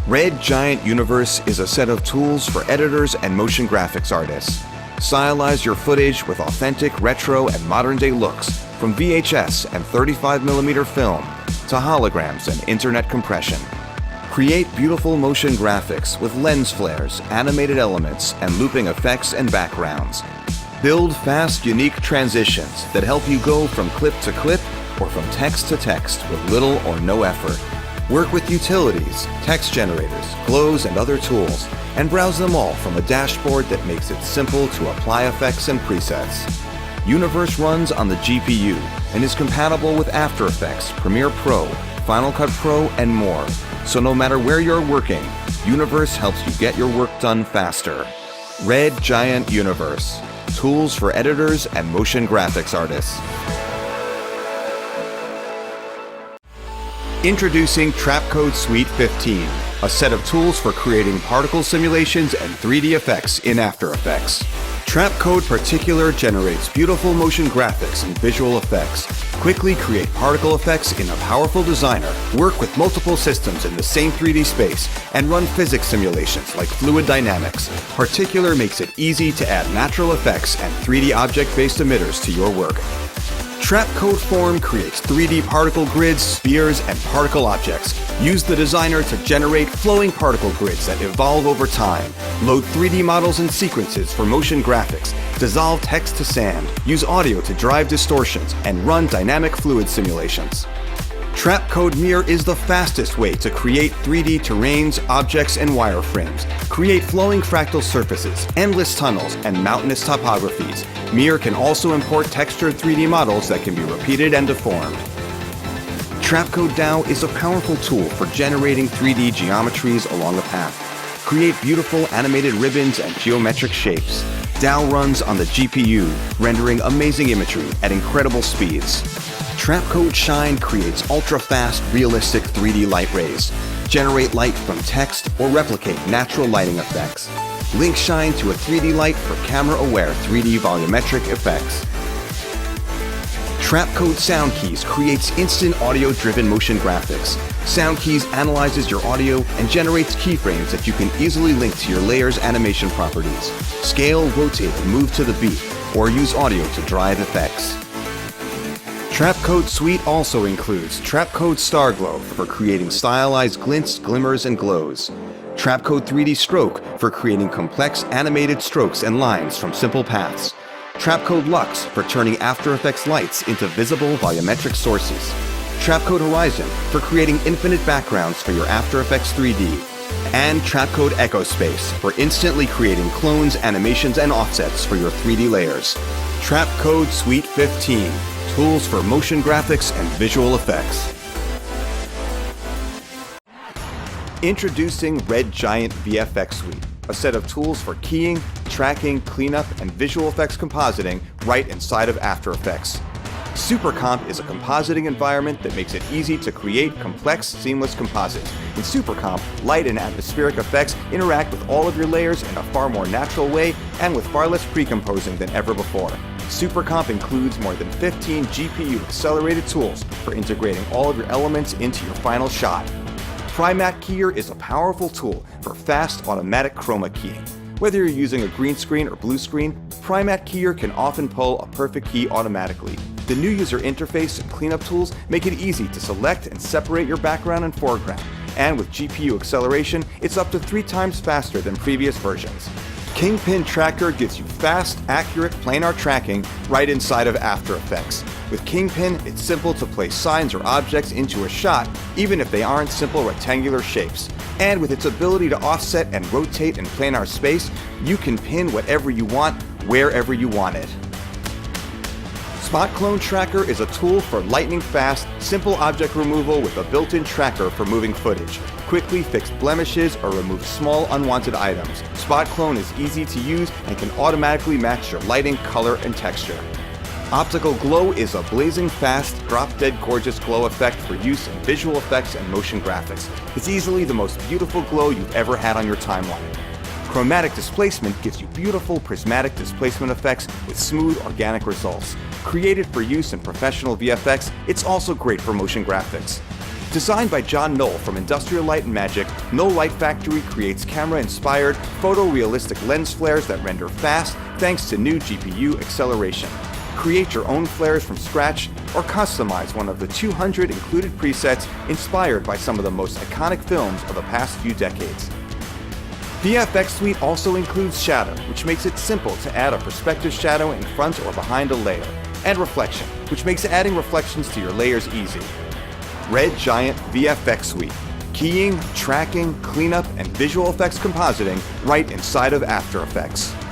Red Giant Universe is a set of tools for editors and motion graphics artists. Stylize your footage with authentic retro and modern-day looks, from VHS and 35mm film to holograms and internet compression. Create beautiful motion graphics with lens flares, animated elements, and looping effects and backgrounds. Build fast, unique transitions that help you go from clip to clip or from text to text with little or no effort. Work with utilities, text generators, glows, and other tools, and browse them all from a dashboard that makes it simple to apply effects and presets. Universe runs on the GPU and is compatible with AfterFX, PremierePRO, Final Cut Pro, and more. So no matter where you're working, Universe helps you get your work done faster. Red Giant Universe. Tools for editors and motion graphics artists. Introducing Trapcode Suite 15, a set of tools for creating particle simulations and 3D effects in AfterFX. Trapcode Particular generates beautiful motion graphics and visual effects. Quickly create particle effects in a powerful designer, work with multiple systems in the same 3D space, and run physics simulations like fluid dynamics. Particular makes it easy to add natural effects and 3D object-based emitters to your work. Trapcode Form creates 3D particle grids, spheres, and particle objects. Use the designer to generate flowing particle grids that evolve over time. Load 3D models and sequences for motion graphics. Dissolve text to sand. Use audio to drive distortions and run dynamic fluid simulations. Trapcode Mirror is the fastest way to create 3D terrains, objects, and wireframes. Create flowing fractal surfaces, endless tunnels, and mountainous topographies. Mirror can also import textured 3D models that can be repeated and deformed. Trapcode DAO is a powerful tool for generating 3D geometries along a path. Create beautiful animated ribbons and geometric shapes. DAO runs on the GPU, rendering amazing imagery at incredible speeds. Trapcode Shine creates ultra-fast, realistic 3D light rays. Generate light from text or replicate natural lighting effects. Link Shine to a 3D light for camera-aware 3D volumetric effects. Trapcode Sound Keys creates instant audio-driven motion graphics. Sound Keys analyzes your audio and generates keyframes that you can easily link to your layer's animation properties. Scale, rotate, and move to the beat, or use audio to drive effects. Trapcode Suite also includes Trapcode STARGLOW for creating stylized glints, glimmers, and glows. Trapcode 3D Stroke for creating complex animated strokes and lines from simple paths. Trapcode Lux for turning AfterFX lights into visible volumetric sources. Trapcode Horizon for creating infinite backgrounds for your AfterFX 3D. And Trapcode EchoSpace for instantly creating clones, animations, and offsets for your 3D layers. Trapcode Suite 15. Tools for motion graphics and visual effects. Introducing Red Giant VFX Suite, a set of tools for keying, tracking, cleanup, and visual effects compositing right inside of AfterFX. SUPERCOMP is a compositing environment that makes it easy to create complex, seamless composites. In SUPERCOMP, light and atmospheric effects interact with all of your layers in a far more natural way and with far less pre-composing than ever before. SUPERCOMP includes more than 15 GPU-accelerated tools for integrating all of your elements into your final shot. PremierePRO Keyer is a powerful tool for fast, automatic chroma keying. Whether you're using a green screen or blue screen, PremierePRO Keyer can often pull a perfect key automatically. The new user interface and cleanup tools make it easy to select and separate your background and foreground. And with GPU acceleration, it's up to 3 times faster than previous versions. Kingpin Tracker gives you fast, accurate planar tracking right inside of AfterFX. With Kingpin, it's simple to place signs or objects into a shot, even if they aren't simple rectangular shapes. And with its ability to offset and rotate in planar space, you can pin whatever you want, wherever you want it. Spot Clone Tracker is a tool for lightning-fast, simple object removal with a built-in tracker for moving footage. Quickly fix blemishes or remove small unwanted items. Spot Clone is easy to use and can automatically match your lighting, color, and texture. Optical Glow is a blazing fast, drop-dead gorgeous glow effect for use in visual effects and motion graphics. It's easily the most beautiful glow you've ever had on your timeline. Chromatic Displacement gives you beautiful prismatic displacement effects with smooth, organic results. Created for use in professional VFX, it's also great for motion graphics. Designed by John Knoll from Industrial Light and Magic, Knoll Light Factory creates camera-inspired, photorealistic lens flares that render fast thanks to new GPU acceleration. Create your own flares from scratch or customize one of the 200 included presets inspired by some of the most iconic films of the past few decades. VFX Suite also includes shadow, which makes it simple to add a perspective shadow in front or behind a layer, and reflection, which makes adding reflections to your layers easy. Red Giant VFX Suite. Keying, tracking, cleanup, and visual effects compositing right inside of AfterFX.